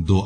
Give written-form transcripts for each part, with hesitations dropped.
2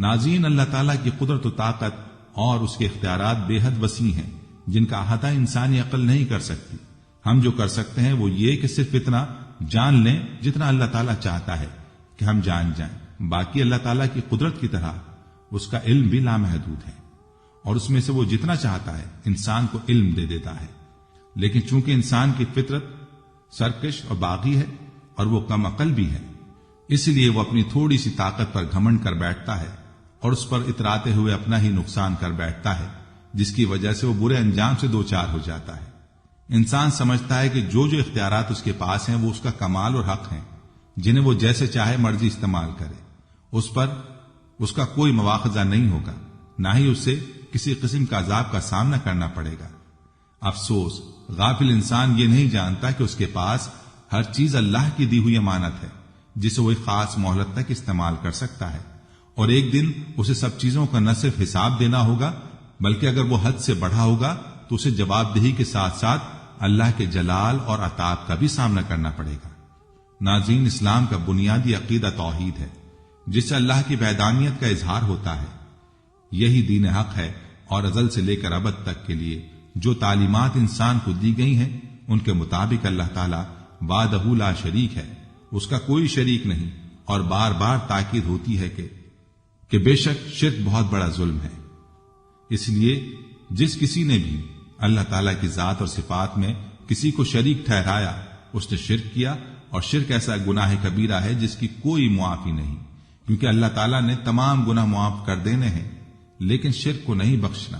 ناظرین، اللہ تعالیٰ کی قدرت و طاقت اور اس کے اختیارات بے حد وسیع ہیں جن کا احاطہ انسانی عقل نہیں کر سکتی۔ ہم جو کر سکتے ہیں وہ یہ کہ صرف اتنا جان لیں جتنا اللہ تعالیٰ چاہتا ہے کہ ہم جان جائیں۔ باقی اللہ تعالیٰ کی قدرت کی طرح اس کا علم بھی لامحدود ہے، اور اس میں سے وہ جتنا چاہتا ہے انسان کو علم دے دیتا ہے۔ لیکن چونکہ انسان کی فطرت سرکش اور باغی ہے اور وہ کم عقل بھی ہے، اس لیے وہ اپنی تھوڑی سی طاقت پر گھمنڈ کر بیٹھتا ہے اور اس پر اتراتے ہوئے اپنا ہی نقصان کر بیٹھتا ہے، جس کی وجہ سے وہ برے انجام سے دوچار ہو جاتا ہے۔ انسان سمجھتا ہے کہ جو اختیارات اس کے پاس ہیں وہ اس کا کمال اور حق ہیں، جنہیں وہ جیسے چاہے مرضی استعمال کرے، اس پر اس کا کوئی مواخذہ نہیں ہوگا، نہ ہی اسے کسی قسم کا عذاب کا سامنا کرنا پڑے گا۔ افسوس، غافل انسان یہ نہیں جانتا کہ اس کے پاس ہر چیز اللہ کی دی ہوئی امانت ہے، جسے وہ ایک خاص مہلت تک استعمال کر سکتا ہے، اور ایک دن اسے سب چیزوں کا نہ صرف حساب دینا ہوگا بلکہ اگر وہ حد سے بڑھا ہوگا تو اسے جواب دہی کے ساتھ ساتھ اللہ کے جلال اور عطاب کا بھی سامنا کرنا پڑے گا۔ ناظرین، اسلام کا بنیادی عقیدہ توحید ہے، جس سے اللہ کی وحدانیت کا اظہار ہوتا ہے۔ یہی دین حق ہے، اور ازل سے لے کر ابد تک کے لیے جو تعلیمات انسان کو دی گئی ہیں ان کے مطابق اللہ تعالیٰ وحدہ لا شریک ہے، اس کا کوئی شریک نہیں، اور بار بار تاکید ہوتی ہے کہ بے شک شرک بہت بڑا ظلم ہے۔ اس لیے جس کسی نے بھی اللہ تعالیٰ کی ذات اور صفات میں کسی کو شریک ٹھہرایا اس نے شرک کیا، اور شرک ایسا گناہ کبیرہ ہے جس کی کوئی معافی نہیں، کیونکہ اللہ تعالیٰ نے تمام گناہ معاف کر دینے ہیں لیکن شرک کو نہیں بخشنا،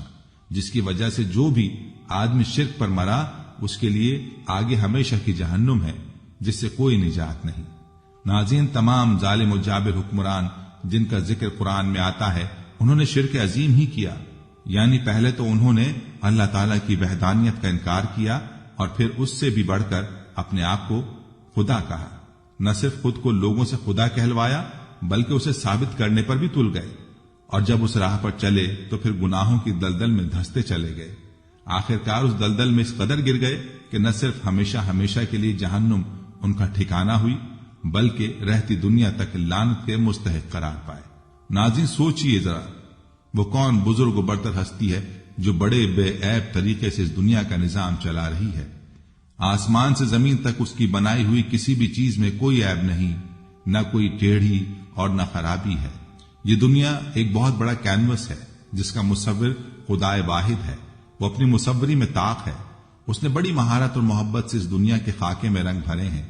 جس کی وجہ سے جو بھی آدمی شرک پر مرا اس کے لیے آگے ہمیشہ کی جہنم ہے، جس سے کوئی نجات نہیں۔ ناظرین، تمام ظالم و جابر حکمران جن کا ذکر قرآن میں آتا ہے انہوں نے شرک عظیم ہی کیا، یعنی پہلے تو انہوں نے اللہ تعالیٰ کی وحدانیت کا انکار کیا اور پھر اس سے بھی بڑھ کر اپنے آپ کو خدا کہا۔ نہ صرف خود کو لوگوں سے خدا کہلوایا بلکہ اسے ثابت کرنے پر بھی تل گئے، اور جب اس راہ پر چلے تو پھر گناہوں کی دلدل میں دھستے چلے گئے۔ آخرکار اس دلدل میں اس قدر گر گئے کہ نہ صرف ہمیشہ ہمیشہ کے لیے جہنم ان کا ٹھکانہ ہوئی بلکہ رہتی دنیا تک لعنت کے مستحق قرار پائے۔ ناظرین، سوچئے ذرا، وہ کون بزرگ و برتر ہستی ہے جو بڑے بے عیب طریقے سے اس دنیا کا نظام چلا رہی ہے؟ آسمان سے زمین تک اس کی بنائی ہوئی کسی بھی چیز میں کوئی عیب نہیں، نہ کوئی ٹیڑھی اور نہ خرابی ہے۔ یہ دنیا ایک بہت بڑا کینوس ہے جس کا مصور خدا واحد ہے، وہ اپنی مصوری میں طاق ہے۔ اس نے بڑی مہارت اور محبت سے اس دنیا کے خاکے میں رنگ بھرے ہیں،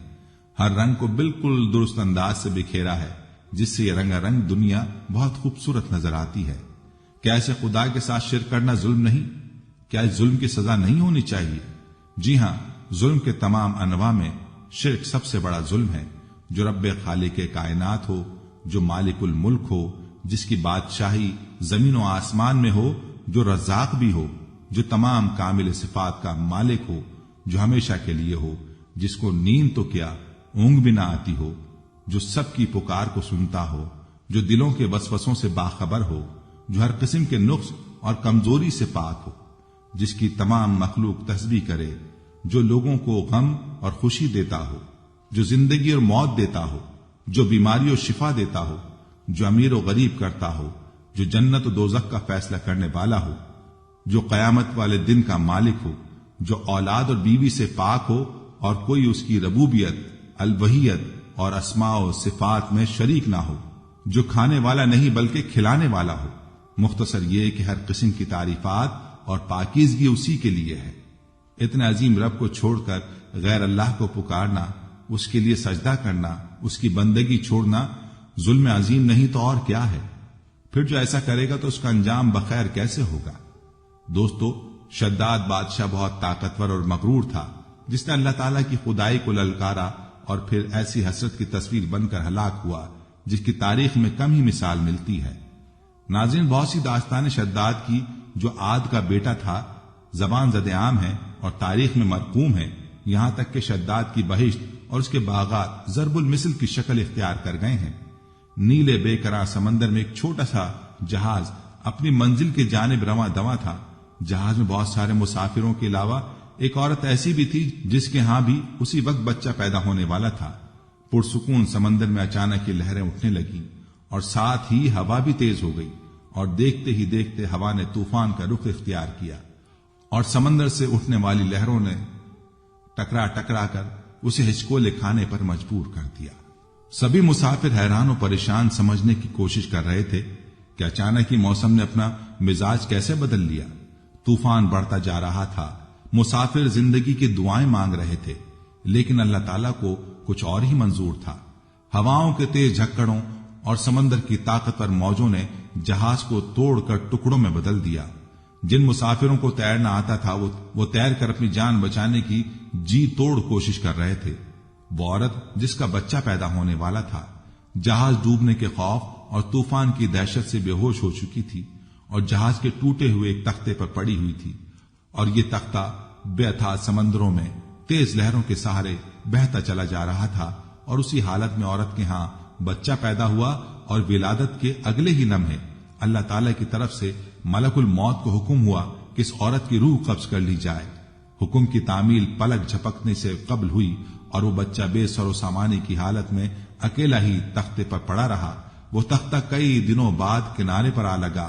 ہر رنگ کو بالکل درست انداز سے بکھیرا ہے، جس سے یہ رنگا رنگ دنیا بہت خوبصورت نظر آتی ہے۔ کیا ایسے خدا کے ساتھ شرک کرنا ظلم نہیں؟ کیا اس ظلم کی سزا نہیں ہونی چاہیے؟ جی ہاں، ظلم کے تمام انواع میں شرک سب سے بڑا ظلم ہے۔ جو رب خالق کائنات ہو، جو مالک الملک ہو، جس کی بادشاہی زمین و آسمان میں ہو، جو رزاق بھی ہو، جو تمام کامل صفات کا مالک ہو، جو ہمیشہ کے لیے ہو، جس کو نیند تو کیا اونگ بھی نہ آتی ہو، جو سب کی پکار کو سنتا ہو، جو دلوں کے وسوسوں سے باخبر ہو، جو ہر قسم کے نقص اور کمزوری سے پاک ہو، جس کی تمام مخلوق تسبیح کرے، جو لوگوں کو غم اور خوشی دیتا ہو، جو زندگی اور موت دیتا ہو، جو بیماری اور شفا دیتا ہو، جو امیر و غریب کرتا ہو، جو جنت و دوزخ کا فیصلہ کرنے والا ہو، جو قیامت والے دن کا مالک ہو، جو اولاد اور بیوی سے پاک ہو اور کوئی اس کی ربوبیت، الوہیت اور اسماء و صفات میں شریک نہ ہو، جو کھانے والا نہیں بلکہ کھلانے والا ہو۔ مختصر یہ کہ ہر قسم کی تعریفات اور پاکیزگی اسی کے لیے ہے۔ اتنے عظیم رب کو چھوڑ کر غیر اللہ کو پکارنا، اس کے لیے سجدہ کرنا، اس کی بندگی چھوڑنا ظلم عظیم نہیں تو اور کیا ہے؟ پھر جو ایسا کرے گا تو اس کا انجام بخیر کیسے ہوگا؟ دوستو، شداد بادشاہ بہت طاقتور اور مغرور تھا، جس نے اللہ تعالیٰ کی خدائی کو للکارا اور پھر ایسی حسرت کی تصویر بن کر ہلاک ہوا جس کی تاریخ میں کم ہی مثال ملتی ہے۔ ناظرین، بہت سی داستان شداد کی جو عاد کا بیٹا تھا زبان زد عام ہے اور تاریخ میں مرقوم ہے، یہاں تک کہ شداد کی بہشت اور اس کے باغات ضرب المثل کی شکل اختیار کر گئے ہیں۔ نیلے بے قرار سمندر میں ایک چھوٹا سا جہاز اپنی منزل کی جانب رواں دواں تھا۔ جہاز میں بہت سارے مسافروں کے علاوہ ایک عورت ایسی بھی تھی جس کے ہاں بھی اسی وقت بچہ پیدا ہونے والا تھا۔ پرسکون سمندر میں اچانک یہ لہریں اٹھنے لگیں اور ساتھ ہی ہوا بھی تیز ہو گئی، اور دیکھتے ہی دیکھتے ہوا نے طوفان کا رخ اختیار کیا، اور سمندر سے اٹھنے والی لہروں نے ٹکرا ٹکرا کر اسے ہچکولے کھانے پر مجبور کر دیا۔ سبھی مسافر حیران و پریشان سمجھنے کی کوشش کر رہے تھے کہ اچانک ہی موسم نے اپنا مزاج کیسے بدل لیا۔ طوفان بڑھتا جا رہا تھا، مسافر زندگی کی دعائیں مانگ رہے تھے، لیکن اللہ تعالیٰ کو کچھ اور ہی منظور تھا۔ ہواؤں کے تیز جھکڑوں اور سمندر کی طاقتور موجوں نے جہاز کو توڑ کر ٹکڑوں میں بدل دیا۔ جن مسافروں کو تیرنا آتا تھا وہ تیر کر اپنی جان بچانے کی جی توڑ کوشش کر رہے تھے۔ وہ عورت جس کا بچہ پیدا ہونے والا تھا جہاز ڈوبنے کے خوف اور طوفان کی دہشت سے بے ہوش ہو چکی تھی، اور جہاز کے ٹوٹے ہوئے ایک تختے پر پڑی ہوئی تھی، اور یہ تختہ بے اثر سمندروں میں تیز لہروں کے سہارے بہتا چلا جا رہا تھا۔ اور اسی حالت میں عورت کے ہاں بچہ پیدا ہوا، اور ولادت کے اگلے ہی لمحے اللہ تعالی کی طرف سے ملک الموت کو حکم ہوا کہ اس عورت کی روح قبض کر لی جائے۔ حکم کی تعمیل پلک جھپکنے سے قبل ہوئی، اور وہ بچہ بے سر و سامانی کی حالت میں اکیلا ہی تختے پر پڑا رہا۔ وہ تختہ کئی دنوں بعد کنارے پر آ لگا۔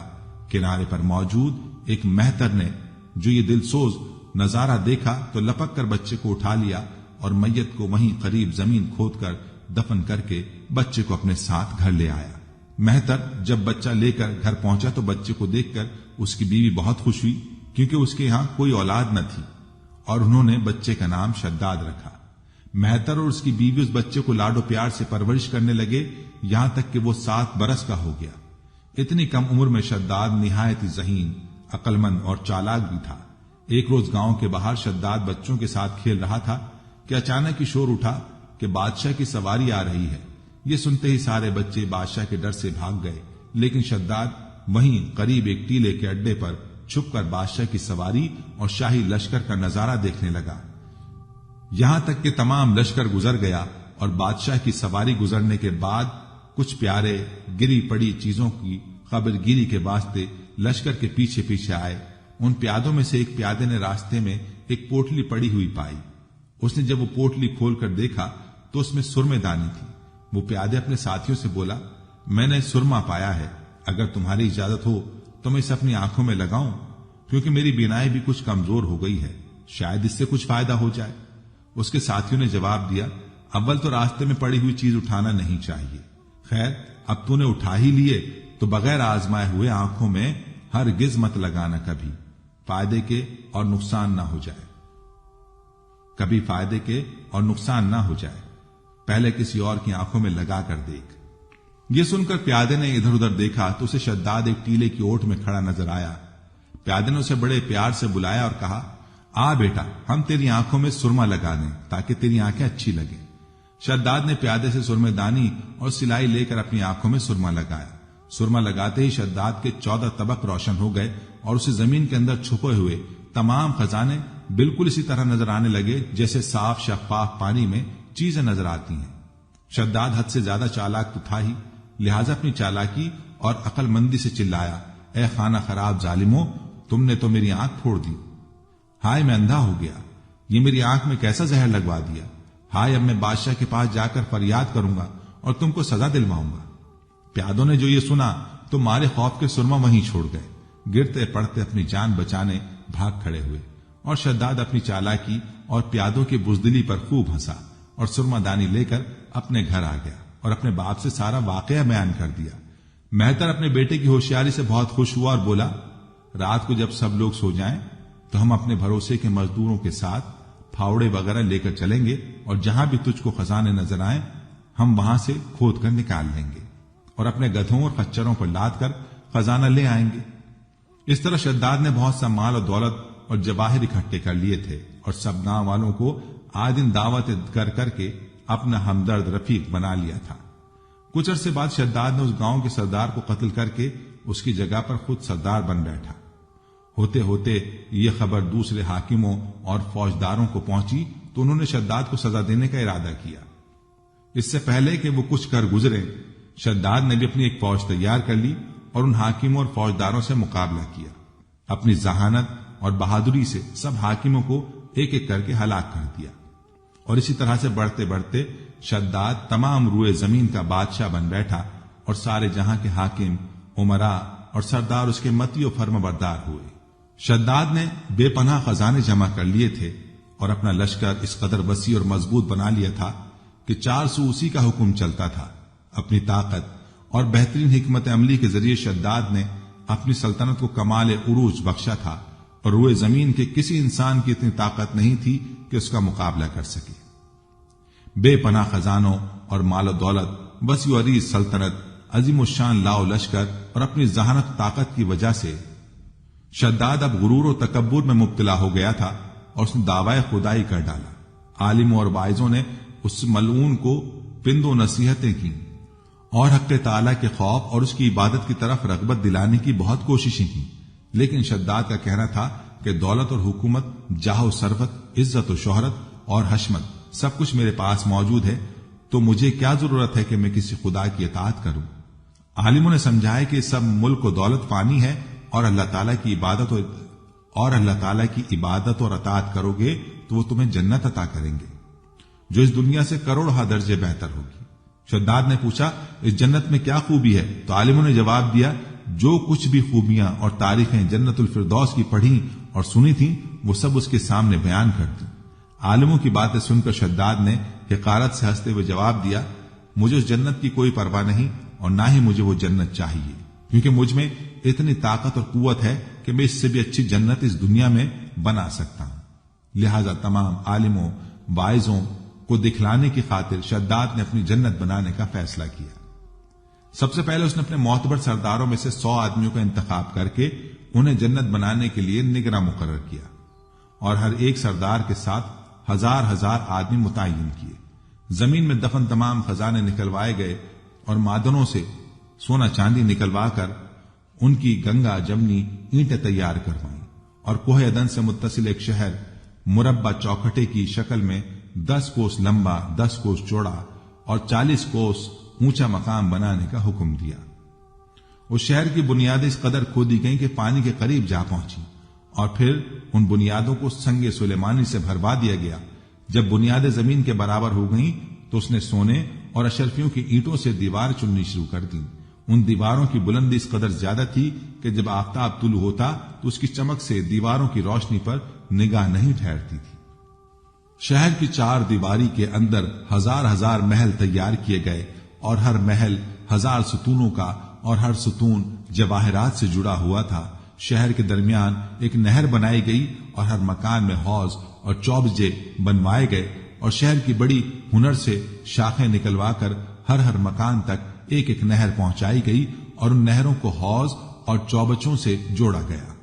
کنارے پر موجود ایک مہتر نے جو یہ دلسوز نظارہ دیکھا تو لپک کر بچے کو اٹھا لیا، اور میت کو وہیں قریب زمین کھود کر دفن کر کے بچے کو اپنے ساتھ گھر لے آیا۔ مہتر جب بچہ لے کر گھر پہنچا تو بچے کو دیکھ کر اس کی بیوی بہت خوش ہوئی، کیونکہ اس کے یہاں کوئی اولاد نہ تھی، اور انہوں نے بچے کا نام شداد رکھا۔ مہتر اور اس کی بیوی اس بچے کو لاڈ و پیار سے پرورش کرنے لگے، یہاں تک کہ وہ 7 برس کا ہو گیا۔ اتنی کم عمر میں شداد نہایت ذہین، عقل مند اور چالاک بھی تھا۔ ایک روز گاؤں کے باہر شداد بچوں کے ساتھ کھیل رہا تھا کہ اچانک ہی شور اٹھا کہ بادشاہ کی سواری آ رہی ہے۔ یہ سنتے ہی سارے بچے بادشاہ کے ڈر سے بھاگ گئے، لیکن شداد وہیں قریب ایک ٹیلے کے اڈے پر چھپ کر بادشاہ کی سواری اور شاہی لشکر کا نظارہ دیکھنے لگا۔ یہاں تک کہ تمام لشکر گزر گیا، اور بادشاہ کی سواری گزرنے کے بعد کچھ پیارے گری پڑی چیزوں کی خبر گیری کے واسطے لشکر کے پیچھے پیچھے آئے۔ ان پیادوں میں سے ایک پیادے نے راستے میں ایک پوٹلی پڑی ہوئی پائی۔ اس نے جب وہ پوٹلی کھول کر دیکھا تو اس میں سرمے دانی تھی۔ وہ پیادے اپنے ساتھیوں سے بولا، میں نے سرما پایا ہے، اگر تمہاری اجازت ہو تو میں اسے اپنی آنکھوں میں لگاؤں، کیونکہ میری بینائی بھی کچھ کمزور ہو گئی ہے، شاید اس سے کچھ فائدہ ہو جائے۔ اس کے ساتھیوں نے جواب دیا، اول تو راستے میں پڑی ہوئی چیز اٹھانا نہیں چاہیے، خیر اب تو نے اٹھا ہی لیے تو بغیر آزمائے ہوئے آنکھوں میں ہرگز مت لگانا، کبھی فائدے کے اور نقصان نہ ہو جائے، کبھی فائدے کے اور نقصان نہ ہو جائے، پہلے کسی اور کی آنکھوں میں لگا کر دیکھ۔ یہ سن کر پیادے نے ادھر ادھر دیکھا تو اسے شداد ایک ٹیلے کی اوٹ میں کھڑا نظر آیا۔ پیادے نے اسے بڑے پیار سے بلایا اور کہا، آ بیٹا، ہم تیری آنکھوں میں سرما لگا دیں تاکہ تیری آنکھیں اچھی لگیں۔ شداد نے پیادے سے سرمے دانی اور سلائی لے کر اپنی آنکھوں میں سرما لگایا۔ سرما لگاتے ہی شداد کے 14 طبق روشن ہو گئے، اور اسے زمین کے اندر چھپے ہوئے تمام خزانے بالکل اسی طرح نظر آنے لگے جیسے صاف شفاف پانی میں چیزیں نظر آتی ہیں۔ شداد حد سے زیادہ چالاک تو تھا ہی، لہذا اپنی چالاکی اور عقل مندی سے چلایا، اے خانہ خراب ظالموں، تم نے تو میری آنکھ پھوڑ دی، ہائے میں اندھا ہو گیا، یہ میری آنکھ میں کیسا زہر لگوا دیا، ہائے اب میں بادشاہ کے پاس جا کر فریاد کروں گا اور تم کو سزا دلواؤں گا۔ پیادوں نے جو یہ سنا تو مارے خوف کے سرما وہیں چھوڑ گئے، گرتے پڑتے اپنی جان بچانے بھاگ کھڑے ہوئے، اور شداد اپنی چالاکی اور پیادوں کی بزدلی پر خوب ہنسا اور سرما دانی لے کر اپنے گھر آ گیا اور اپنے باپ سے سارا واقعہ بیان کر دیا۔ مہتر اپنے بیٹے کی ہوشیاری سے بہت خوش ہوا اور بولا، رات کو جب سب لوگ سو جائیں تو ہم اپنے بھروسے کے مزدوروں کے ساتھ پھاوڑے وغیرہ لے کر چلیں گے، اور جہاں بھی تجھ کو خزانے نظر آئیں ہم وہاں سے کھود کر نکال لیں گے اور اپنے گدھوں اور خچروں پر لاد کر خزانہ لے آئیں گے۔ اس طرح شداد نے بہت سا مال اور دولت اور جواہر اکٹھے کر لیے تھے، اور سب گاؤں والوں کو آئے دن دعوت کر کر کے اپنا ہمدرد رفیق بنا لیا تھا۔ کچھ عرصے بعد شداد نے اس گاؤں کے سردار کو قتل کر کے اس کی جگہ پر خود سردار بن بیٹھا۔ ہوتے ہوتے یہ خبر دوسرے حاکموں اور فوجداروں کو پہنچی تو انہوں نے شداد کو سزا دینے کا ارادہ کیا۔ اس سے پہلے کہ وہ کچھ کر گزرے، شداد نے بھی اپنی ایک فوج تیار کر لی اور ان حاکموں اور فوجداروں سے مقابلہ کیا۔ اپنی ذہانت اور بہادری سے سب حاکموں کو ایک ایک کر کے ہلاک کر دیا، اور اسی طرح سے بڑھتے بڑھتے شداد تمام روئے زمین کا بادشاہ بن بیٹھا اور سارے جہاں کے حاکم، امراء اور سردار اس کے متی و فرما بردار ہوئے۔ شداد نے بے پناہ خزانے جمع کر لیے تھے اور اپنا لشکر اس قدر وسیع اور مضبوط بنا لیا تھا کہ 4 سو اسی کا حکم چلتا تھا۔ اپنی طاقت اور بہترین حکمت عملی کے ذریعے شداد نے اپنی سلطنت کو کمال عروج بخشا تھا اور روئے زمین کے کسی انسان کی اتنی طاقت نہیں تھی کہ اس کا مقابلہ کر سکے۔ بے پناہ خزانوں اور مال و دولت، وسیع و عریض سلطنت، عظیم الشان لاؤ لشکر اور اپنی ذہانت طاقت کی وجہ سے شداد اب غرور و تکبر میں مبتلا ہو گیا تھا اور اس نے دعوی خدائی کر ڈالا۔ عالموں اور واعظوں نے اس ملعون کو پند و نصیحتیں کی اور حق تعالی کے خوف اور اس کی عبادت کی طرف رغبت دلانے کی بہت کوششیں کی، لیکن شداد کا کہنا تھا کہ دولت اور حکومت، جاہ و ثروت، عزت و شہرت اور حشمت سب کچھ میرے پاس موجود ہے، تو مجھے کیا ضرورت ہے کہ میں کسی خدا کی اطاعت کروں۔ عالموں نے سمجھایا کہ سب ملک و دولت فانی ہے اور اللہ تعالیٰ کی عبادت اور اطاعت کرو گے تو وہ تمہیں جنت عطا کریں گے جو اس دنیا سے کروڑہ درجے بہتر ہوگی۔ شداد نے پوچھا، اس جنت میں کیا خوبی ہے؟ تو عالموں نے جواب دیا، جو کچھ بھی خوبیاں اور تاریخیں جنت الفردوس کی پڑھی اور سنی تھیں وہ سب اس کے سامنے بیان کر دی۔ عالموں کی باتیں سن کر شداد نے حقارت سے ہنستے ہوئے جواب دیا، مجھے اس جنت کی کوئی پرواہ نہیں اور نہ ہی مجھے وہ جنت چاہیے، کیونکہ مجھ میں اتنی طاقت اور قوت ہے کہ میں اس سے بھی اچھی جنت اس دنیا میں بنا سکتا ہوں۔ لہذا تمام عالموں واعظوں کو دکھلانے کی خاطر شداد نے اپنی جنت بنانے کا فیصلہ کیا۔ سب سے پہلے اس نے اپنے معتبر سرداروں میں سے 100 آدمیوں کا انتخاب کر کے انہیں جنت بنانے کے لیے نگراں مقرر کیا اور ہر ایک سردار کے ساتھ 1000 آدمی متعین کیے۔ زمین میں دفن تمام خزانے نکلوائے گئے اور معدنوں سے سونا چاندی نکلوا کر ان کی گنگا جمنی اینٹیں تیار کروائیں اور کوہ عدن سے متصل ایک شہر مربع چوکھٹے کی شکل میں 10 کوس لمبا، 10 کوس چوڑا اور 40 کوس اونچا مقام بنانے کا حکم دیا۔ اس شہر کی بنیادیں اس قدر کھودی گئیں کہ پانی کے قریب جا پہنچی اور پھر ان بنیادوں کو سنگ سلیمانی سے بھروا دیا گیا۔ جب بنیادیں زمین کے برابر ہو گئیں تو اس نے سونے اور اشرفیوں کی اینٹوں سے دیوار چننی شروع کر دی۔ ان دیواروں کی بلندی اس قدر زیادہ تھی کہ جب آفتاب طلوع ہوتا تو اس کی چمک سے دیواروں کی روشنی پر نگاہ نہیں ٹھہرتی تھی۔ شہر کی 4 دیواری کے اندر 1000 محل تیار کیے گئے اور ہر محل 1000 ستونوں کا اور ہر ستون جواہرات سے جڑا ہوا تھا۔ شہر کے درمیان ایک نہر بنائی گئی اور ہر مکان میں حوض اور چوبجے بنوائے گئے اور شہر کی بڑی ہنر سے شاخیں نکلوا کر ہر مکان تک ایک ایک نہر پہنچائی گئی اور ان نہروں کو حوض اور چوبچوں سے جوڑا گیا۔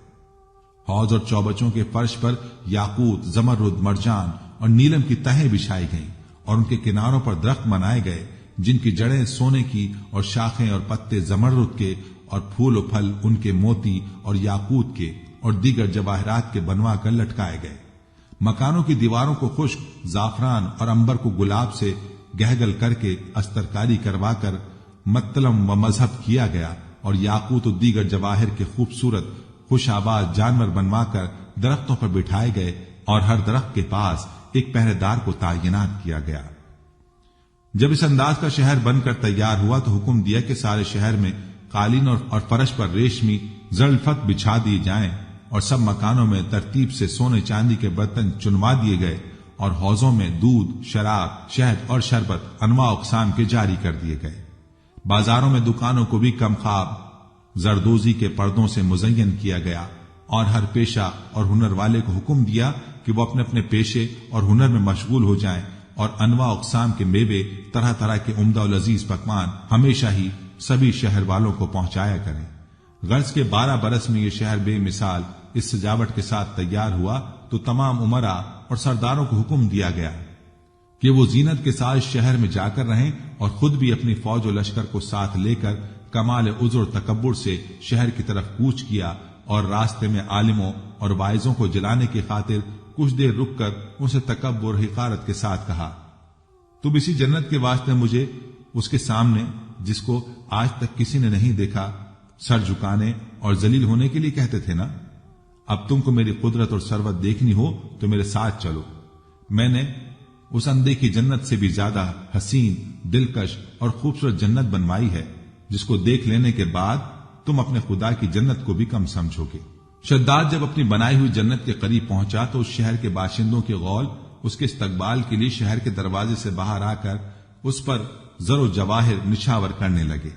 حوض اور چوبچوں کے فرش پر یاقوت، زمرد، مرجان اور نیلم کی تہیں بچھائی گئیں اور ان کے کناروں پر درخت بنائے گئے جن کی جڑیں سونے کی اور شاخیں اور پتے زمرد کے اور پھول و پھل ان کے موتی اور یاقوت کے اور دیگر جواہرات کے بنوا کر لٹکائے گئے۔ مکانوں کی دیواروں کو خشک زعفران اور عنبر کو گلاب سے گہگل کر کے استرکاری کروا کر متلم و مذہب کیا گیا اور یاقوت و دیگر جواہر کے خوبصورت خوش آواز جانور بنوا کر درختوں پر بٹھائے گئے اور ہر درخت کے پاس ایک پہرے دار کو تعینات کیا گیا۔ جب اس انداز کا شہر بن کر تیار ہوا تو حکم دیا کہ سارے شہر میں قالین اور فرش پر ریشمی زرلفت بچھا دیے جائیں اور سب مکانوں میں ترتیب سے سونے چاندی کے برتن چنوا دیے گئے اور حوضوں میں دودھ، شراب، شہد اور شربت انواع اقسام کے جاری کر دیے گئے۔ بازاروں میں دکانوں کو بھی کم خواب زردوزی کے پردوں سے مزین کیا گیا اور ہر پیشہ اور ہنر والے کو حکم دیا کہ وہ اپنے اپنے پیشے اور ہنر میں مشغول ہو جائیں اور انواع اقسام کے میوے، طرح طرح کے عمدہ و لذیذ پکوان ہمیشہ ہی سبھی شہر والوں کو پہنچایا کریں۔ غرض کے 12 برس میں یہ شہر بے مثال اس سجاوٹ کے ساتھ تیار ہوا تو تمام امراء اور سرداروں کو حکم دیا گیا کہ وہ زینت کے ساتھ شہر میں جا کر رہیں اور خود بھی اپنی فوج و لشکر کو ساتھ لے کر کمال عذر و تکبر سے شہر کی طرف کوچ کیا اور راستے میں عالموں اور واعظوں کو جلانے کی خاطر کچھ دیر رک کر ان سے تکبر اور حقارت کے ساتھ کہا، تم اسی جنت کے واسطے مجھے اس کے سامنے جس کو آج تک کسی نے نہیں دیکھا سر جھکانے اور ذلیل ہونے کے لیے کہتے تھے نا؟ اب تم کو میری قدرت اور ثروت دیکھنی ہو تو میرے ساتھ چلو۔ میں نے اس اندیکھی جنت سے بھی زیادہ حسین، دلکش اور خوبصورت جنت بنوائی ہے۔ جس کو دیکھ لینے کے بعد تم اپنے خدا کی جنت کو بھی کم سمجھو گے۔ شداد جب اپنی بنائی ہوئی جنت کے قریب پہنچا تو اس شہر کے باشندوں کے غول اس کے استقبال کے لیے شہر کے دروازے سے باہر آ کر اس پر زر و جواہر نچھاور کرنے لگے۔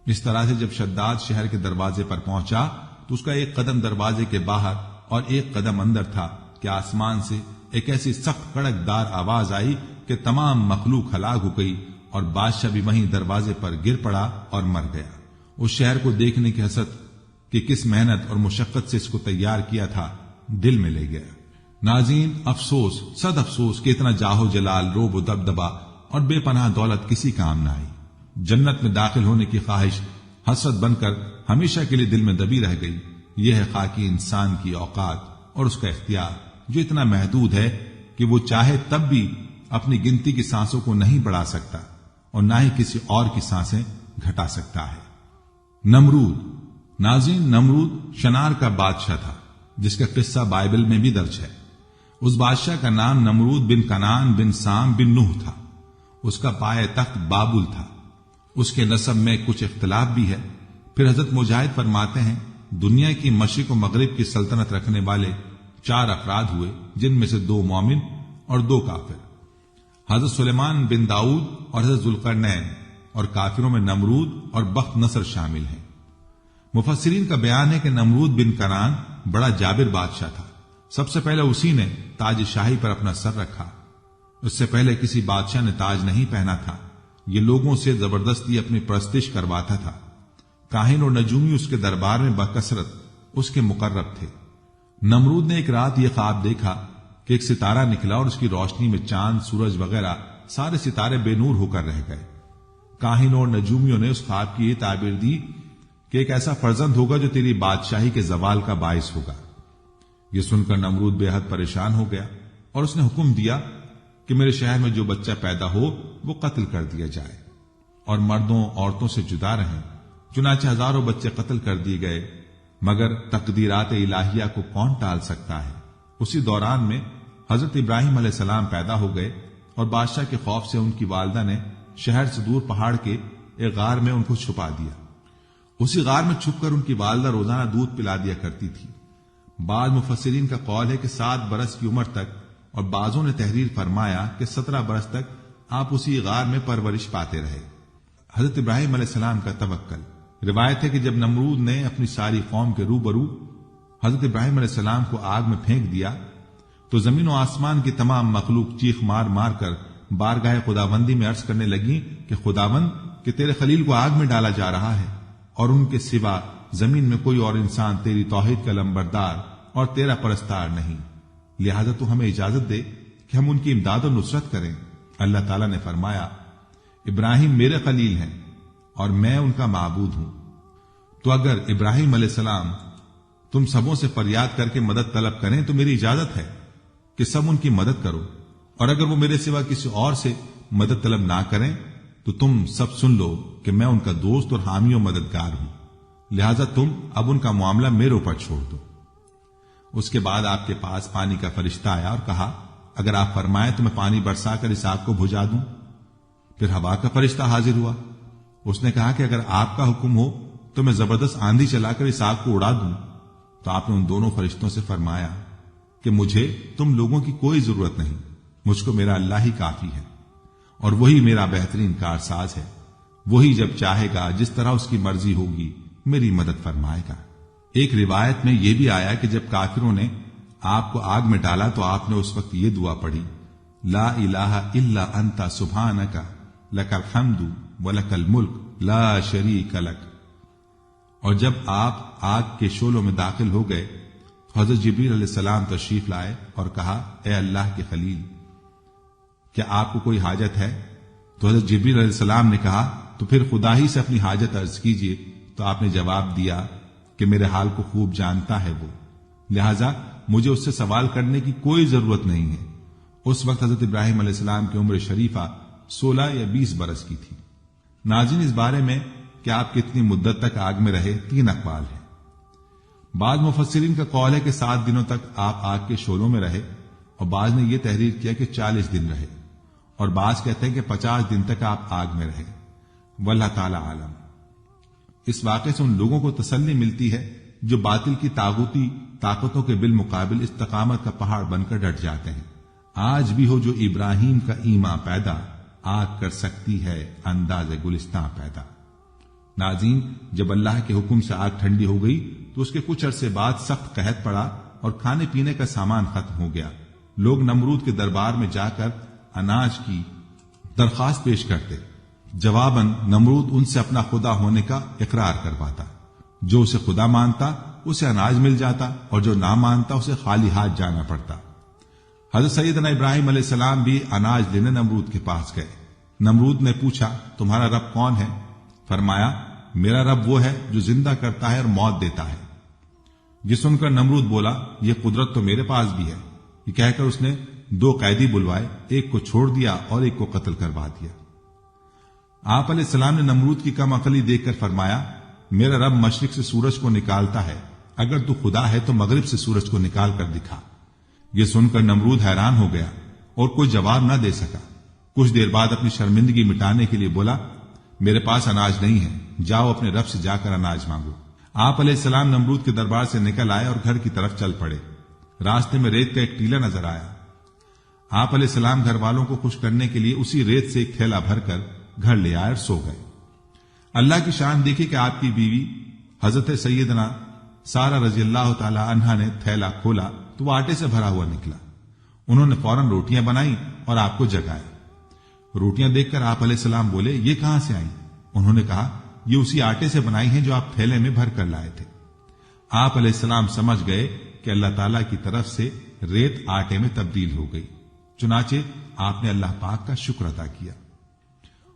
اس طرح سے جب شداد شہر کے دروازے پر پہنچا تو اس کا ایک قدم دروازے کے باہر اور ایک قدم اندر تھا کہ آسمان سے ایک ایسی سخت کڑک دار آواز آئی کہ تمام مخلوق ہلاک ہو گئی اور بادشاہ بھی وہیں دروازے پر گر پڑا اور مر گیا۔ اس شہر کو دیکھنے کی حسرت کہ کس محنت اور مشقت سے اس کو تیار کیا تھا دل میں لے گیا۔ ناظرین، افسوس، صد افسوس کہ اتنا جاہو جلال، روب و دبدبا اور بے پناہ دولت کسی کام نہ آئی۔ جنت میں داخل ہونے کی خواہش حسرت بن کر ہمیشہ کے لیے دل میں دبی رہ گئی۔ یہ ہے خاکی انسان کی اوقات اور اس کا اختیار جو اتنا محدود ہے کہ وہ چاہے تب بھی اپنی گنتی کی سانسوں کو نہیں بڑھا سکتا اور نہ ہی کسی اور کی سانسیں گھٹا سکتا ہے۔ نمرود، ناظرین، نمرود شنار کا بادشاہ تھا جس کا قصہ بائبل میں بھی درج ہے۔ اس بادشاہ کا نام نمرود بن کنان بن سام بن نوح تھا۔ اس کا پایہ تخت بابل تھا۔ اس کے نسب میں کچھ اختلاف بھی ہے۔ پھر حضرت مجاہد فرماتے ہیں دنیا کی مشرق و مغرب کی سلطنت رکھنے والے 4 افراد ہوئے، جن میں سے 2 مومن اور 2 کافر، حضرت سلیمان بن داؤد اور حضرت ذوالقرنین، اور کافروں میں نمرود اور بخت نصر شامل ہیں۔ مفسرین کا بیان ہے کہ نمرود بن کنان بڑا جابر بادشاہ تھا۔ سب سے پہلے اسی نے تاج شاہی پر اپنا سر رکھا۔ اس سے پہلے کسی بادشاہ نے تاج نہیں پہنا تھا۔ یہ لوگوں سے زبردستی اپنی پرستش کرواتا تھا۔ کاہن اور نجومی اس کے دربار میں بکثرت اس کے مقرب تھے۔ نمرود نے ایک رات یہ خواب دیکھا کہ ایک ستارہ نکلا اور اس کی روشنی میں چاند، سورج وغیرہ سارے ستارے بے نور ہو کر رہ گئے۔ کاہنوں اور نجومیوں نے اس خواب کی یہ تعبیر دی کہ ایک ایسا فرزند ہوگا جو تیری بادشاہی کے زوال کا باعث ہوگا۔ یہ سن کر نمرود بے حد پریشان ہو گیا اور اس نے حکم دیا کہ میرے شہر میں جو بچہ پیدا ہو وہ قتل کر دیا جائے اور مردوں عورتوں سے جدا رہیں۔ چنانچہ ہزاروں بچے قتل کر دیے گئے، مگر تقدیرات الہیہ کو کون ٹال سکتا ہے۔ اسی دوران میں حضرت ابراہیم علیہ السلام پیدا ہو گئے اور بادشاہ کے خوف سے ان کی والدہ نے شہر سے دور پہاڑ کے ایک غار میں ان کو چھپا دیا۔ اسی غار میں چھپ کر ان کی والدہ روزانہ دودھ پلا دیا کرتی تھی۔ بعض مفسرین کا قول ہے کہ 7 برس کی عمر تک، اور بعضوں نے تحریر فرمایا کہ 17 برس تک آپ اسی غار میں پرورش پاتے رہے۔ حضرت ابراہیم علیہ السلام کا توکل۔ روایت ہے کہ جب نمرود نے اپنی ساری قوم کے روبرو حضرت ابراہیم علیہ السلام کو آگ میں پھینک دیا تو زمین و آسمان کی تمام مخلوق چیخ مار مار کر بارگاہ خداوندی میں عرض کرنے لگی کہ خداوند، کہ تیرے خلیل کو آگ میں ڈالا جا رہا ہے اور ان کے سوا زمین میں کوئی اور انسان تیری توحید کا لمبردار اور تیرا پرستار نہیں، لہذا تو ہمیں اجازت دے کہ ہم ان کی امداد و نصرت کریں۔ اللہ تعالیٰ نے فرمایا، ابراہیم میرے خلیل ہیں اور میں ان کا معبود ہوں۔ تو اگر ابراہیم علیہ السلام تم سبوں سے فریاد کر کے مدد طلب کریں تو میری اجازت ہے کہ سب ان کی مدد کرو، اور اگر وہ میرے سوا کسی اور سے مدد طلب نہ کریں تو تم سب سن لو کہ میں ان کا دوست اور حامی و مددگار ہوں، لہذا تم اب ان کا معاملہ میرے اوپر چھوڑ دو۔ اس کے بعد آپ کے پاس پانی کا فرشتہ آیا اور کہا، اگر آپ فرمائیں تو میں پانی برسا کر اس آگ کو بجھا دوں۔ پھر ہوا کا فرشتہ حاضر ہوا۔ اس نے کہا کہ اگر آپ کا حکم ہو تو میں زبردست آندھی چلا کر اس آگ کو اڑا دوں۔ تو آپ نے ان دونوں فرشتوں سے فرمایا کہ مجھے تم لوگوں کی کوئی ضرورت نہیں، مجھ کو میرا اللہ ہی کافی ہے، اور وہی میرا بہترین کارساز ہے۔ وہی جب چاہے گا، جس طرح اس کی مرضی ہوگی، میری مدد فرمائے گا۔ ایک روایت میں یہ بھی آیا کہ جب کافروں نے آپ کو آگ میں ڈالا تو آپ نے اس وقت یہ دعا پڑھی، لا الہ الا انت سبحانک لک الحمد ولک الملک لا شریک لک۔ اور جب آپ آگ کے شعلوں میں داخل ہو گئے تو حضرت جبریل علیہ السلام تشریف لائے اور کہا، اے اللہ کے خلیل، کیا آپ کو کوئی حاجت ہے؟ تو حضرت جبریل علیہ السلام نے کہا، تو پھر خدا ہی سے اپنی حاجت عرض کیجیے۔ تو آپ نے جواب دیا کہ میرے حال کو خوب جانتا ہے وہ، لہذا مجھے اس سے سوال کرنے کی کوئی ضرورت نہیں ہے۔ اس وقت حضرت ابراہیم علیہ السلام کی عمر شریفہ 16 یا 20 برس کی تھی۔ ناظرین، اس بارے میں کہ آپ کتنی مدت تک آگ میں رہے 3 اقوال ہیں۔ بعض مفسرین کا قول ہے کہ 7 دنوں تک آپ آگ کے شعلوں میں رہے، اور بعض نے یہ تحریر کیا کہ 40 دن رہے، اور بعض کہتے ہیں کہ 50 دن تک آپ آگ میں رہے۔ واللہ تعالی عالم۔ اس واقعے سے ان لوگوں کو تسلی ملتی ہے جو باطل کی طاغوتی طاقتوں کے بالمقابل استقامت کا پہاڑ بن کر ڈٹ جاتے ہیں۔ آج بھی ہو جو ابراہیم کا ایمان پیدا، آگ کر سکتی ہے انداز گلستاں پیدا۔ ناظرین، جب اللہ کے حکم سے آگ ٹھنڈی ہو گئی تو اس کے کچھ عرصے بعد سخت قحط پڑا اور کھانے پینے کا سامان ختم ہو گیا۔ لوگ نمرود کے دربار میں جا کر اناج کی درخواست پیش کرتے، جواباً نمرود ان سے اپنا خدا ہونے کا اقرار کرواتا۔ جو اسے خدا مانتا اسے اناج مل جاتا اور جو نہ مانتا اسے خالی ہاتھ جانا پڑتا۔ حضرت سیدنا ابراہیم علیہ السلام بھی اناج لینے نمرود کے پاس گئے۔ نمرود نے پوچھا، تمہارا رب کون ہے؟ فرمایا، میرا رب وہ ہے جو زندہ کرتا ہے اور موت دیتا ہے۔ یہ سن کر نمرود بولا، یہ قدرت تو میرے پاس بھی ہے۔ یہ کہہ کر اس نے 2 قیدی بلوائے، ایک کو چھوڑ دیا اور ایک کو قتل کروا دیا۔ آپ علیہ السلام نے نمرود کی کم عقلی دیکھ کر فرمایا، میرا رب مشرق سے سورج کو نکالتا ہے، اگر تو خدا ہے تو مغرب سے سورج کو نکال کر دکھا۔ یہ سن کر نمرود حیران ہو گیا اور کوئی جواب نہ دے سکا۔ کچھ دیر بعد اپنی شرمندگی مٹانے کے لیے بولا، میرے پاس اناج نہیں ہے، جاؤ اپنے رب سے جا کر اناج مانگو۔ آپ علیہ السلام نمرود کے دربار سے نکل آئے اور گھر کی طرف چل پڑے۔ راستے میں ریت کا ایک ٹیلا نظر آیا۔ آپ علیہ السلام گھر والوں کو خوش کرنے کے لیے اسی ریت سے ایک تھیلا بھر کر گھر لے آئے اور سو گئے۔ اللہ کی شان دیکھی کہ آپ کی بیوی حضرت سیدنا سارہ رضی اللہ تعالی عنہا نے تھیلا کھولا تو وہ آٹے سے بھرا ہوا نکلا۔ انہوں نے فوراً روٹیاں بنائیں اور آپ کو جگایا۔ روٹیاں دیکھ کر آپ علیہ السلام بولے، یہ کہاں سے آئیں؟ انہوں نے کہا، یہ اسی آٹے سے بنائی ہیں جو آپ تھیلے میں بھر کر لائے تھے۔ آپ علیہ السلام سمجھ گئے کہ اللہ تعالیٰ کی طرف سے ریت آٹے میں تبدیل ہو گئی، چنانچہ آپ نے اللہ پاک کا شکر ادا کیا۔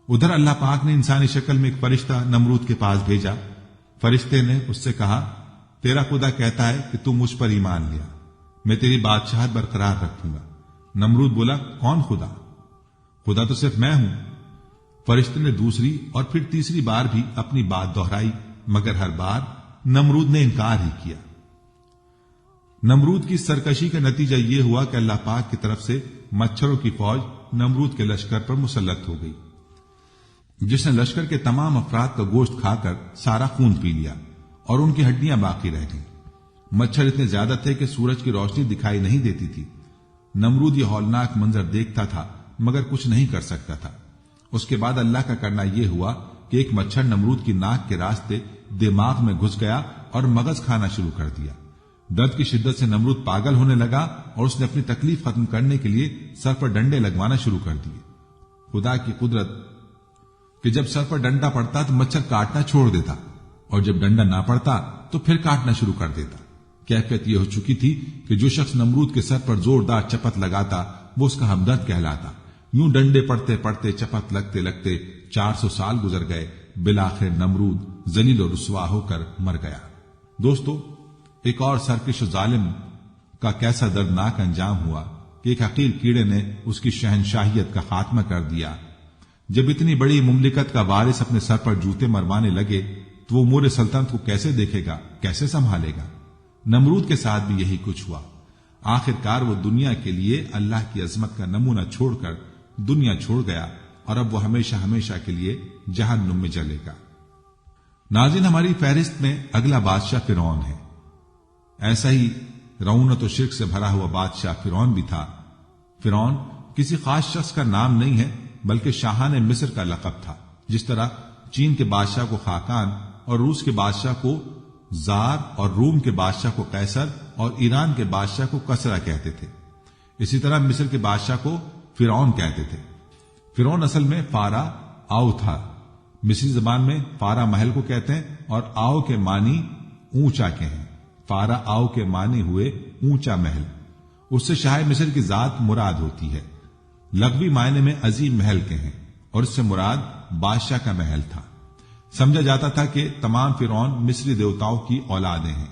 ادھر اللہ پاک نے انسانی شکل میں ایک فرشتہ نمرود کے پاس بھیجا۔ فرشتے نے اس سے کہا، تیرا خدا کہتا ہے کہ تم مجھ پر ایمان لیا، میں تیری بادشاہت برقرار رکھوں گا۔ نمرود بولا، کون خدا؟ خدا تو صرف میں ہوں۔ فرشتے نے دوسری اور پھر تیسری بار بھی اپنی بات دہرائی، مگر ہر بار نمرود نے انکار ہی کیا۔ نمرود کی سرکشی کا نتیجہ یہ ہوا کہ اللہ پاک کی طرف سے مچھروں کی فوج نمرود کے لشکر پر مسلط ہو گئی، جس نے لشکر کے تمام افراد کا گوشت کھا کر سارا خون پی لیا اور ان کی ہڈیاں باقی رہ گئیں۔ مچھر اتنے زیادہ تھے کہ سورج کی روشنی دکھائی نہیں دیتی تھی۔ نمرود یہ ہولناک منظر دیکھتا تھا مگر کچھ نہیں کر سکتا تھا۔ اس کے بعد اللہ کا کرنا یہ ہوا کہ ایک مچھر نمرود کی ناک کے راستے دماغ میں گھس گیا اور مغز کھانا شروع کر دیا۔ درد کی شدت سے نمرود پاگل ہونے لگا اور اس نے اپنی تکلیف ختم کرنے کے لیے سر پر ڈنڈے لگوانا شروع کر دیے۔ خدا کی قدرت کہ جب سر پر ڈنڈا پڑتا تو مچھر کاٹنا چھوڑ دیتا اور جب ڈنڈا نہ پڑتا تو پھر کاٹنا شروع کر دیتا۔ کیفیت یہ ہو چکی تھی کہ جو شخص نمرود کے سر پر زوردار چپت لگاتا وہ اس کا ہمدرد کہلاتا۔ یوں ڈنڈے پڑتے پڑتے چپت لگتے لگتے 400 سال گزر گئے۔ بالآخر نمرود ذلیل و رسوا ہو کر مر گیا۔ دوستو، ایک اور سرکش و ظالم کا کیسا دردناک انجام ہوا کہ ایک حقیر کیڑے نے اس کی شہنشاہیت کا خاتمہ کر دیا۔ جب اتنی بڑی مملکت کا وارث اپنے سر پر جوتے مروانے لگے تو وہ امور سلطنت کو کیسے دیکھے گا، کیسے سنبھالے گا؟ نمرود کے ساتھ بھی یہی کچھ ہوا۔ آخرکار وہ دنیا کے لیے اللہ کی عظمت کا نمونہ چھوڑ کر دنیا چھوڑ گیا اور اب وہ ہمیشہ ہمیشہ کے لیے جہنم میں جلے گا۔ ناظرین، ہماری فہرست میں اگلا بادشاہ فرعون ہے۔ ایسا ہی رعونت و شرک سے بھرا ہوا بادشاہ فرعون بھی تھا۔ فرعون کسی خاص شخص کا نام نہیں ہے بلکہ شاہان مصر کا لقب تھا۔ جس طرح چین کے بادشاہ کو خاقان اور روس کے بادشاہ کو زار اور روم کے بادشاہ کو قیصر اور ایران کے بادشاہ کو کسرا کہتے تھے، اسی طرح مصر کے بادشاہ کو فرعون کہتے تھے۔ فرعون اصل میں فارا آؤ تھا۔ مصری زبان میں فارا محل کو کہتے ہیں اور آؤ کے معنی اونچا کے ہیں۔ فارا آؤ کے معنی ہوئے اونچا محل۔ اس سے شاہ مصر کی ذات مراد ہوتی ہے۔ لغوی معنی میں عظیم محل کے ہیں اور اس سے مراد بادشاہ کا محل تھا۔ سمجھا جاتا تھا کہ تمام فرعون مصری دیوتاؤں کی اولادیں ہیں۔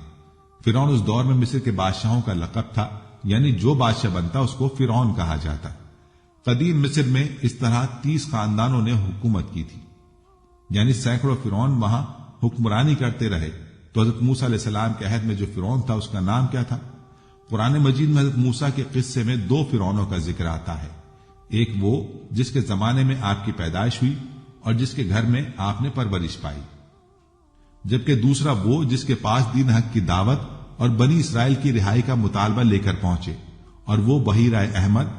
فرعون اس دور میں مصر کے بادشاہوں کا لقب تھا، یعنی جو بادشاہ بنتا اس کو فرعون کہا جاتا۔ قدیم مصر میں اس طرح 30 خاندانوں نے حکومت کی تھی، یعنی سینکڑوں فرعون وہاں حکمرانی کرتے رہے۔ تو حضرت موسیٰ علیہ السلام کے عہد میں جو فرعون تھا اس کا نام کیا تھا؟ قرآن مجید میں حضرت موسیٰ کے قصے میں 2 فرعونوں کا ذکر آتا ہے۔ ایک وہ جس کے زمانے میں آپ کی پیدائش ہوئی اور جس کے گھر میں آپ نے پرورش پائی۔ جبکہ دوسرا وہ جس کے پاس دین حق کی دعوت اور بنی اسرائیل کی رہائی کا مطالبہ لے کر پہنچے، اور وہ بحیرہ احمد،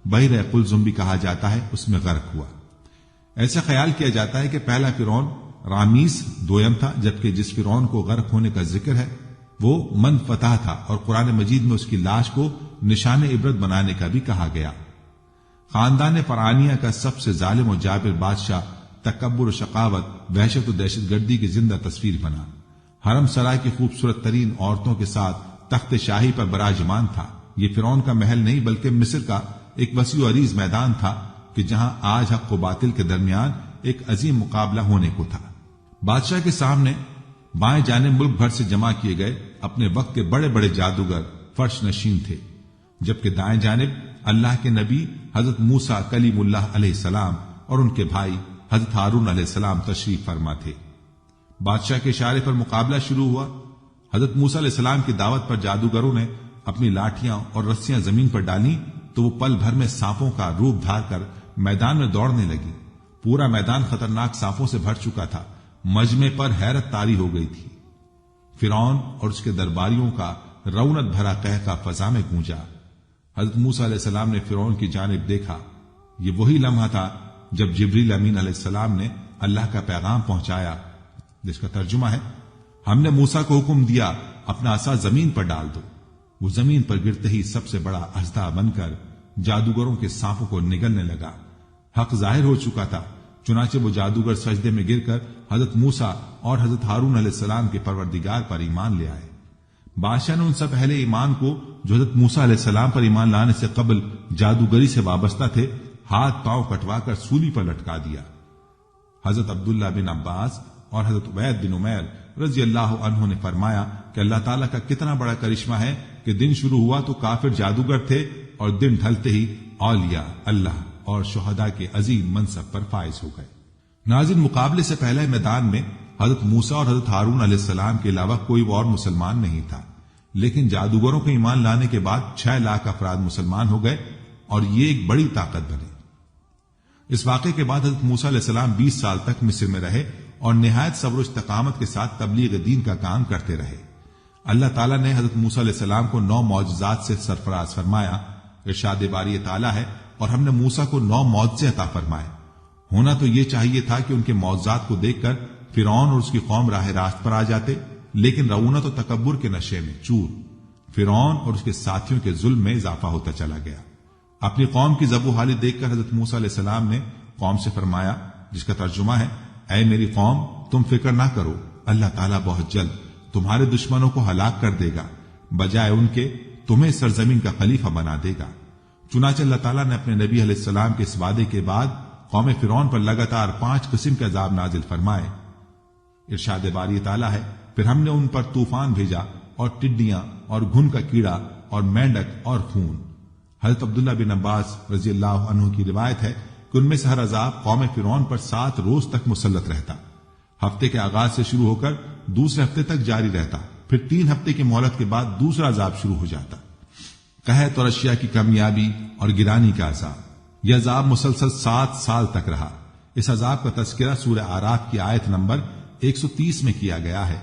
بحیرہ قلزم بھی کہا جاتا ہے، اس میں غرق ہوا۔ ایسا خیال کیا جاتا ہے کہ پہلا فرعون رامیس دویم تھا، جبکہ جس فرعون کو غرق ہونے کا ذکر ہے وہ من فتح تھا، اور قرآن مجید میں اس کی لاش کو نشان عبرت بنانے کا بھی کہا گیا۔ خاندان فرعانیہ کا سب سے ظالم و جابر بادشاہ تکبر و شقاوت، وحشت و دہشت گردی کی زندہ تصویر بنا۔ حرم سرائے کی خوبصورت ترین عورتوں کے ساتھ تخت شاہی پر براجمان تھا۔ یہ فرعون کا محل نہیں بلکہ مصر کا ایک وسیع و عریض میدان تھا کہ جہاں آج حق و باطل کے درمیان ایک عظیم مقابلہ ہونے کو تھا۔ بادشاہ کے سامنے بائیں جانب ملک بھر سے جمع کیے گئے اپنے وقت کے بڑے بڑے جادوگر فرش نشین تھے، جبکہ دائیں جانب اللہ کے نبی حضرت موسیٰ کلیم اللہ علیہ السلام اور ان کے بھائی حضرت ہارون علیہ السلام تشریف فرما تھے۔ بادشاہ کے اشارے پر مقابلہ شروع ہوا۔ حضرت موسیٰ علیہ السلام کی دعوت پر جادوگروں نے اپنی لاٹھیاں اور رسیاں زمین پر ڈالیں تو وہ پل بھر میں سانپوں کا روپ دھار کر میدان میں دوڑنے لگی۔ پورا میدان خطرناک سانپوں سے بھر چکا تھا۔ مجمع پر حیرت طاری ہو گئی تھی۔ فرعون اور اس کے درباریوں کا رونت بھرا قہقہ فضا میں گونجا۔ حضرت موسیٰ علیہ السلام نے فرعون کی جانب دیکھا۔ یہ وہی لمحہ تھا جب جبریل امین علیہ السلام نے اللہ کا پیغام پہنچایا، جس کا ترجمہ ہے، ہم نے موسیٰ کو حکم دیا اپنا عصا زمین پر ڈال دو۔ وہ زمین پر گرتے ہی سب سے بڑا اژدہا بن کر جادوگروں کے سانپوں کو نگلنے لگا۔ حق ظاہر ہو چکا تھا، چنانچہ وہ جادوگر سجدے میں گر کر حضرت موسیٰ اور حضرت ہارون علیہ السلام کے پروردگار پر ایمان لے آئے۔ بادشاہ نے ان سب اہل ایمان کو جو حضرت موسیٰ علیہ السلام پر ایمان لانے سے قبل جادوگری سے وابستہ تھے، ہاتھ پاؤں کٹوا کر سولی پر لٹکا دیا۔ حضرت عبداللہ بن عباس اور حضرت عبید بن عمیر رضی اللہ عنہ نے فرمایا کہ اللہ تعالیٰ کا کتنا بڑا کرشمہ ہے کہ دن شروع ہوا تو کافر جادوگر تھے اور دن ڈھلتے ہی اولیاء اللہ اور شہداء کے عظیم منصب پر فائز ہو گئے۔ ناظرین، مقابلے سے پہلے میدان میں حضرت موسیٰ اور حضرت ہارون علیہ السلام کے علاوہ کوئی اور مسلمان نہیں تھا، لیکن جادوگروں کو ایمان لانے کے بعد 6 لاکھ افراد مسلمان ہو گئے اور یہ ایک بڑی طاقت بنے۔ اس واقعے کے بعد حضرت موسیٰ علیہ السلام 20 سال تک مصر میں رہے اور نہایت صبر و استقامت کے ساتھ تبلیغ دین کا کام کرتے رہے۔ اللہ تعالیٰ نے حضرت موسیٰ علیہ السلام کو 9 معجزات سے سرفراز فرمایا۔ ارشاد باری تعالیٰ ہے، اور ہم نے موسیٰ کو 9 معجزے عطا فرمائے۔ ہونا تو یہ چاہیے تھا کہ ان کے معجزات کو دیکھ کر فرعون اور اس کی قوم راہ راست پر آ جاتے، لیکن رعونت و تکبر کے نشے میں چور فرعون اور اس کے ساتھیوں کے ظلم میں اضافہ ہوتا چلا گیا۔ اپنی قوم کی ذب و حالی دیکھ کر حضرت موسیٰ علیہ السلام نے قوم سے فرمایا، جس کا ترجمہ ہے، اے میری قوم، تم فکر نہ کرو، اللہ تعالیٰ بہت جلد تمہارے دشمنوں کو ہلاک کر دے گا، بجائے ان کے تمہیں سرزمین کا خلیفہ بنا دے گا۔ چنانچہ اللہ تعالیٰ نے اپنے نبی علیہ السلام کے اس وعدے کے بعد قوم فرعون پر لگاتار 5 قسم کے عذاب نازل فرمائے۔ ارشاد باری تعالیٰ ہے، پھر ہم نے ان پر طوفان بھیجا اور ٹڈیاں اور گھن کا کیڑا اور مینڈک اور خون۔ حضرت عبداللہ بن عباس رضی اللہ عنہ کی روایت ہے کہ ان میں سے ہر عذاب قوم فرعون پر 7 روز تک مسلط رہتا۔ ہفتے کے آغاز سے شروع ہو کر دوسرے ہفتے تک جاری رہتا، پھر 3 ہفتے کی مہلت کے بعد دوسرا عذاب شروع ہو جاتا۔ قحط اور اشیاء کی کمیابی اور گرانی کا عذاب، یہ عذاب مسلسل 7 سال تک رہا۔ اس عذاب کا تذکرہ سورہ اعراف کی آیت نمبر 130 میں کیا گیا ہے۔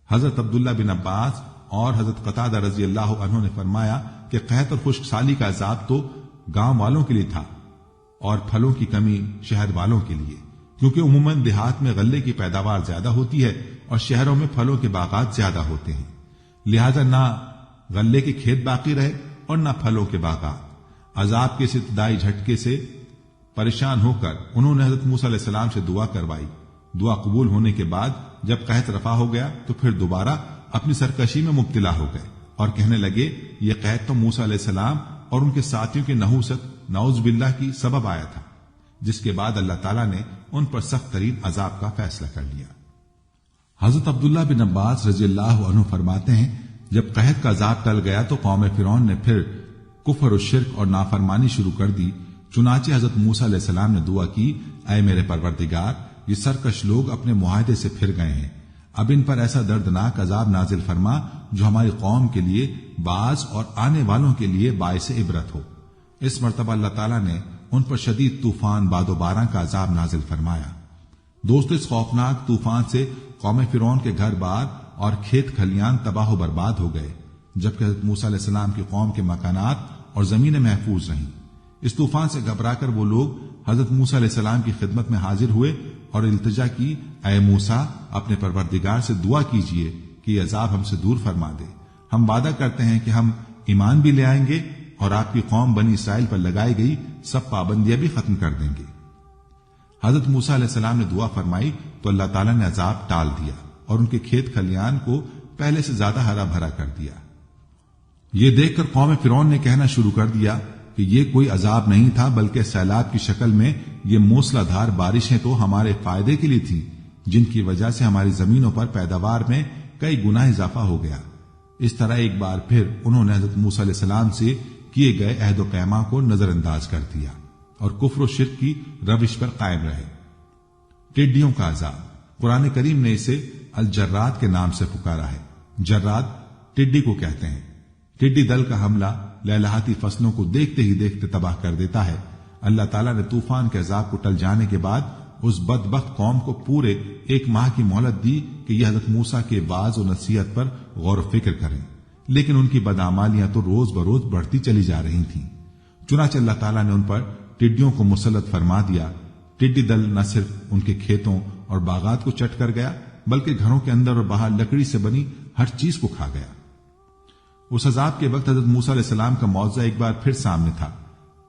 حضرت عبداللہ بن عباس اور حضرت قتادہ رضی اللہ عنہ نے فرمایا کہ قحط اور خشک سالی کا عذاب تو گاؤں والوں کے لیے تھا اور پھلوں کی کمی شہر والوں کے لیے، کیونکہ عموماً دیہات میں غلے کی پیداوار زیادہ ہوتی ہے اور شہروں میں پھلوں کے باغات زیادہ ہوتے ہیں، لہذا نہ غلے کے کھیت باقی رہے اور نہ پھلوں کے باغات۔ عذاب کے اس ابتدائی جھٹکے سے پریشان ہو کر انہوں نے حضرت موسیٰ علیہ السلام سے دعا کروائی۔ دعا قبول ہونے کے بعد جب قحط رفع ہو گیا تو پھر دوبارہ اپنی سرکشی میں مبتلا ہو گئے اور کہنے لگے، یہ قحط تو موسیٰ علیہ السلام اور ان کے ساتھیوں کی نحوست نعوذ باللہ کی سبب آیا تھا، جس کے بعد اللہ تعالیٰ نے ان پر سخت ترین عذاب کا فیصلہ کر لیا۔ حضرت عبداللہ بن عباس رضی اللہ عنہ فرماتے ہیں، جب قحط کا عذاب ٹل گیا تو قوم فرعون نے پھر کفر و شرک اور نافرمانی شروع کر دی۔ چنانچہ حضرت موسیٰ علیہ السلام نے دعا کی، اے میرے پروردگار، یہ سرکش لوگ اپنے معاہدے سے پھر گئے ہیں، اب ان پر ایسا دردناک عذاب نازل فرما جو ہماری قوم کے لیے بعض اور آنے والوں کے لیے باعث عبرت ہو۔ اس مرتبہ اللہ تعالیٰ نے ان پر شدید طوفان باد و باران کا عذاب نازل فرمایا۔ دوستو، اس خوفناک طوفان سے قوم فرعون کے گھر بار اور کھیت کھلیان تباہ و برباد ہو گئے، جبکہ حضرت موسیٰ علیہ السلام کی قوم کے مکانات اور زمینیں محفوظ رہیں۔ اس طوفان سے گھبرا کر وہ لوگ حضرت موسیٰ علیہ السلام کی خدمت میں حاضر ہوئے اور التجا کی، اے موسیٰ، اپنے پروردگار سے دعا کیجئے کہ یہ عذاب ہم سے دور فرما دے۔ ہم وعدہ کرتے ہیں کہ ہم ایمان بھی لے آئیں گے اور آپ کی قوم بنی اسرائیل پر لگائی گئی سب پابندیاں بھی ختم کر دیں گے۔ حضرت موسیٰ علیہ السلام نے دعا فرمائی تو اللہ تعالیٰ نے عذاب ٹال دیا اور ان کے کھیت کھلیان کو پہلے سے زیادہ ہرا بھرا کر دیا۔ یہ دیکھ کر قوم فرعون نے کہنا شروع کر دیا کہ یہ کوئی عذاب نہیں تھا بلکہ سیلاب کی شکل میں یہ موسلا دھار بارشیں تو ہمارے فائدے کے لیے تھیں، جن کی وجہ سے ہماری زمینوں پر پیداوار میں کئی گنا اضافہ ہو گیا۔ اس طرح ایک بار پھر انہوں نے حضرت موسیٰ علیہ السلام سے کیے گئے عہد و پیمان کو نظر انداز کر دیا اور کفر و شرک کی روش پر قائم رہے۔ ٹڈیوں کا عذاب، قرآن کریم نے اسے الجراد کے نام سے پکارا ہے۔ جراد ٹڈی کو کہتے ہیں۔ ٹڈی دل کا حملہ لہلہاتی فصلوں کو دیکھتے ہی دیکھتے تباہ کر دیتا ہے۔ اللہ تعالیٰ نے طوفان کے عذاب کو ٹل جانے کے بعد اس بدبخت قوم کو پورے 1 ماہ کی مہلت دی کہ یہ حضرت موسیٰ کے واعظ و نصیحت پر غور و فکر کریں، لیکن ان کی بدعمالیاں تو روز بروز بڑھتی چلی جا رہی تھیں۔ چنانچہ اللہ تعالیٰ نے ان پر ٹڈیوں کو مسلط فرما دیا۔ ٹڈی دل نہ صرف ان کے کھیتوں اور باغات کو چٹ کر گیا بلکہ گھروں کے اندر اور باہر لکڑی سے بنی ہر چیز کو کھا گیا۔ اس عذاب کے وقت حضرت موسیٰ علیہ السلام کا معجزہ ایک بار پھر سامنے تھا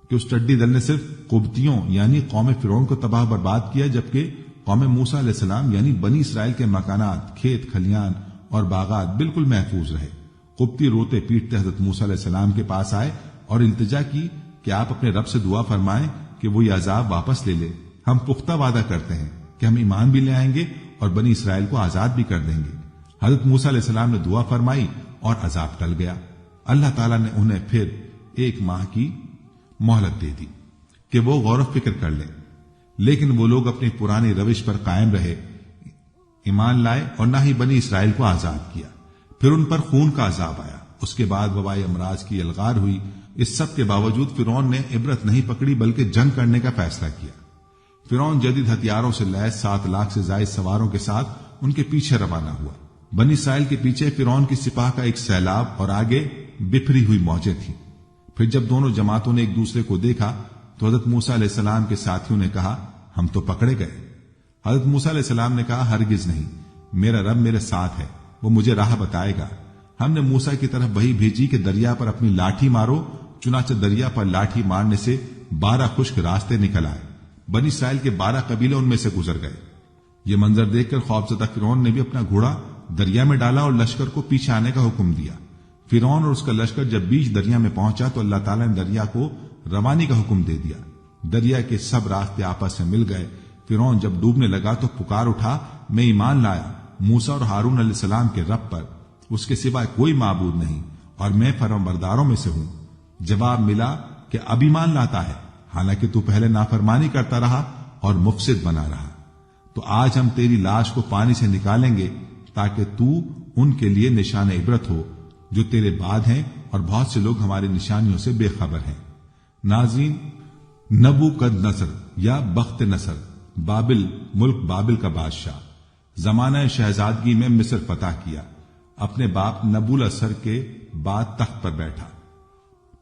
کہ اس ٹڈی دل نے صرف قبطیوں یعنی قوم فرعون کو تباہ برباد کیا، جبکہ قوم موسیٰ علیہ السلام یعنی بنی اسرائیل کے مکانات، کھیت کھلیان اور باغات بالکل محفوظ رہے۔ قبطی روتے پیٹتے حضرت موسیٰ علیہ السلام کے پاس آئے اور التجا کی کہ آپ اپنے رب سے دعا فرمائیں کہ وہ یہ عذاب واپس لے لے۔ ہم پختہ وعدہ کرتے ہیں کہ ہم ایمان بھی لے آئیں گے اور بنی اسرائیل کو آزاد بھی کر دیں گے۔ حضرت موسیٰ علیہ السلام نے دعا فرمائی اور عذاب ٹل گیا۔ اللہ تعالیٰ نے انہیں پھر 1 ماہ کی مہلت دے دی کہ وہ غور و فکر کر لیں، لیکن وہ لوگ اپنی پرانی روش پر قائم رہے، ایمان لائے اور نہ ہی بنی اسرائیل کو آزاد کیا۔ پھر ان پر خون کا عذاب آیا، اس کے بعد وبائی امراض کی الغار ہوئی۔ اس سب کے باوجود فرعون نے عبرت نہیں پکڑی بلکہ جنگ کرنے کا فیصلہ کیا۔ فرعون جدید ہتھیاروں سے لیس 7 لاکھ سے زائد سواروں کے ساتھ ان کے پیچھے روانہ ہوا۔ بنی اسرائیل کے پیچھے فرعون کی سپاہ کا ایک سیلاب اور آگے بکھری ہوئی موجیں تھیں۔ پھر جب دونوں جماعتوں نے ایک دوسرے کو دیکھا تو حضرت موسیٰ علیہ السلام کے ساتھیوں نے کہا، ہم تو پکڑے گئے۔ حضرت موسیٰ علیہ السلام نے کہا، ہرگز نہیں، میرا رب میرے ساتھ ہے، وہ مجھے راہ بتائے گا۔ ہم نے موسیٰ کی طرف وحی بھیجی کہ دریا پر اپنی لاٹھی مارو، چنانچہ دریا پر لاٹھی مارنے سے 12 خشک راستے نکل آئے۔ بنی اسرائیل کے 12 قبیلے ان میں سے گزر گئے۔ یہ منظر دیکھ کر خوفزدہ فرعون نے بھی اپنا گھوڑا دریا میں ڈالا اور لشکر کو پیچھے آنے کا حکم دیا۔ فرعون اور اس کا لشکر جب بیچ دریا میں پہنچا تو اللہ تعالیٰ نے دریا کو روانی کا حکم دے دیا۔ دریا کے سب راستے آپس میں مل گئے۔ فرعون جب ڈوبنے لگا تو پکار اٹھا، میں ایمان لایا موسیٰ اور ہارون علیہ السلام کے رب پر، اس کے سوا کوئی معبود نہیں اور میں فرمانبرداروں میں سے ہوں۔ جواب ملا کہ اب ایمان لاتا ہے، حالانکہ تو پہلے نافرمانی کرتا رہا اور مفسد بنا رہا۔ تو آج ہم تیری لاش کو پانی سے نکالیں گے تاکہ تو ان کے لیے نشان عبرت ہو جو تیرے بعد ہیں، اور بہت سے لوگ ہماری نشانیوں سے بے خبر ہیں۔ ناظرین، نبوکدنصر یا بخت نصر بابل، ملک بابل کا بادشاہ، زمانہ شہزادگی میں مصر فتح کیا، اپنے باپ نبوالاسر کے بعد تخت پر بیٹھا۔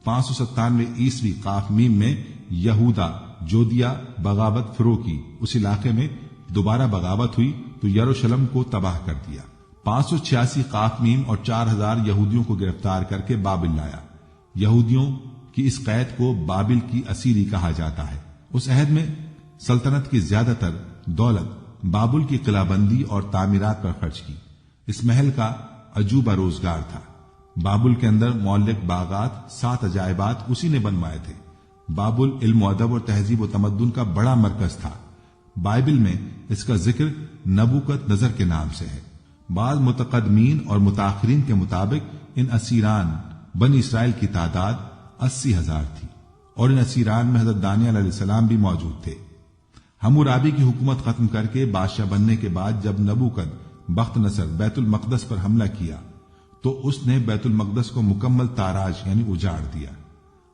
597 عیسوی قاف میم میں یہودا جودیا بغاوت فرو کی، اس علاقے میں دوبارہ بغاوت ہوئی تو یروشلم کو تباہ کر دیا۔ 586 قاف میم اور 4000 یہودیوں کو گرفتار کر کے بابل لایا۔ یہودیوں کی اس قید کو بابل کی اسیری کہا جاتا ہے۔ اس عہد میں سلطنت کی زیادہ تر دولت بابل کی قلعہ بندی اور تعمیرات پر خرچ کی۔ اس محل کا عجوبہ روزگار تھا۔ بابل کے اندر مولک باغات، 7 عجائبات اسی نے بنوائے تھے۔ بابل علم و ادب اور تہذیب و تمدن کا بڑا مرکز تھا۔ بائبل میں اس کا ذکر نبوکت نظر کے نام سے ہے۔ بعض متقدمین اور متاخرین کے مطابق ان اسیران بنی اسرائیل کی تعداد 80,000 تھی، اور ان اسیران میں حضرت دانیال علیہ السلام بھی موجود تھے۔ حمورابی کی حکومت ختم کر کے بادشاہ بننے کے بعد جب نبوکد بخت نصر بیت المقدس پر حملہ کیا تو اس نے بیت المقدس کو مکمل تاراج یعنی اجاڑ دیا۔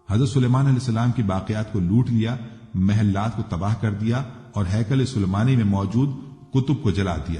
حضرت سلیمان علیہ السلام کی باقیات کو لوٹ لیا، محلات کو تباہ کر دیا اور ہیکل سلیمانی میں موجود کتب کو جلا دیا۔